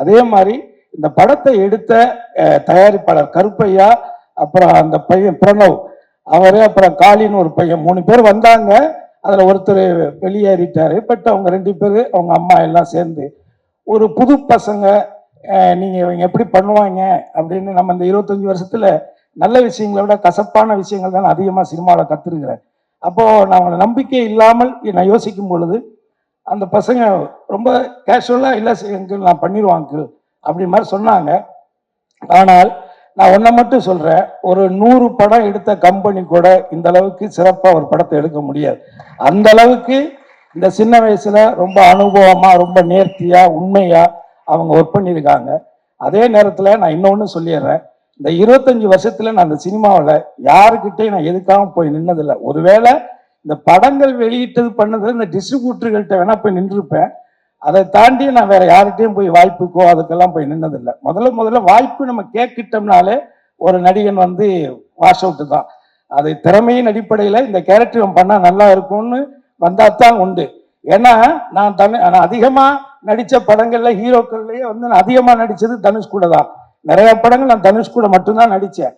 அதே மாதிரி இந்த படத்தை எடுத்த தயாரிப்பாளர் கருப்பையா, அப்புறம் அந்த பையன் பிரணவ் அவரு, அப்புறம் காளின்னு ஒரு பையன், 3 பேர் வந்தாங்க. அதுல ஒருத்தர் வெளியேறிட்டாரு. பட் அவங்க 2 பேரு அவங்க அம்மா எல்லாம் சேர்ந்து ஒரு புது பசங்க நீங்க இவங்க எப்படி பண்ணுவாங்க அப்படின்னு நம்ம இந்த 25 வருஷத்துல நல்ல விஷயங்களை விட கசப்பான விஷயங்கள் தான் அதிகமாக சினிமாவில் கற்றுருக்கிறேன். அப்போ நான் அவங்களை நம்பிக்கை இல்லாமல் நான் யோசிக்கும் பொழுது அந்த பசங்க ரொம்ப கேஷுவலாக இல்லை அங்கிள் நான் பண்ணிடுவான் அங்கிள் அப்படி மாதிரி சொன்னாங்க. ஆனால் நான் ஒன்றை மட்டும் சொல்கிறேன், ஒரு 100 படம் எடுத்த கம்பெனி கூட இந்த அளவுக்கு சிறப்பாக ஒரு படத்தை எடுக்க முடியாது. அந்த அளவுக்கு இந்த சின்ன வயசுல ரொம்ப அனுபவமாக ரொம்ப நேர்த்தியாக உண்மையாக அவங்க ஒர்க் பண்ணியிருக்காங்க. அதே நேரத்தில் நான் இன்னொன்று சொல்லிடுறேன், இந்த 25 வருஷத்துல நான் இந்த சினிமாவில் யாருக்கிட்டையும் நான் எதுக்காக போய் நின்னதில்லை. ஒருவேளை இந்த படங்கள் வெளியிட்டது பண்ணதுல இந்த டிஸ்ட்ரிபியூட்டர்கள்ட்ட வேணா போய் நின்றுருப்பேன். அதை தாண்டி நான் வேற யார்கிட்டையும் போய் வாய்ப்புக்கோ அதுக்கெல்லாம் போய் நின்னதில்லை. முதல்ல வாய்ப்பு நம்ம கேட்கிட்டோம்னாலே ஒரு நடிகன் வந்து வாஷ் அவுட்டு தான். அது திறமையின் அடிப்படையில் இந்த கேரக்டர் பண்ணா நல்லா இருக்கும்னு வந்தா தான் உண்டு. ஏன்னா நான் அதிகமா நடிச்ச படங்கள்ல ஹீரோக்கள்லயே வந்து நான் அதிகமா நடிச்சது தனுஷ் கூட தான். நிறைய படங்கள் நான் தனுஷ் கூட மட்டும்தான் நடித்தேன்.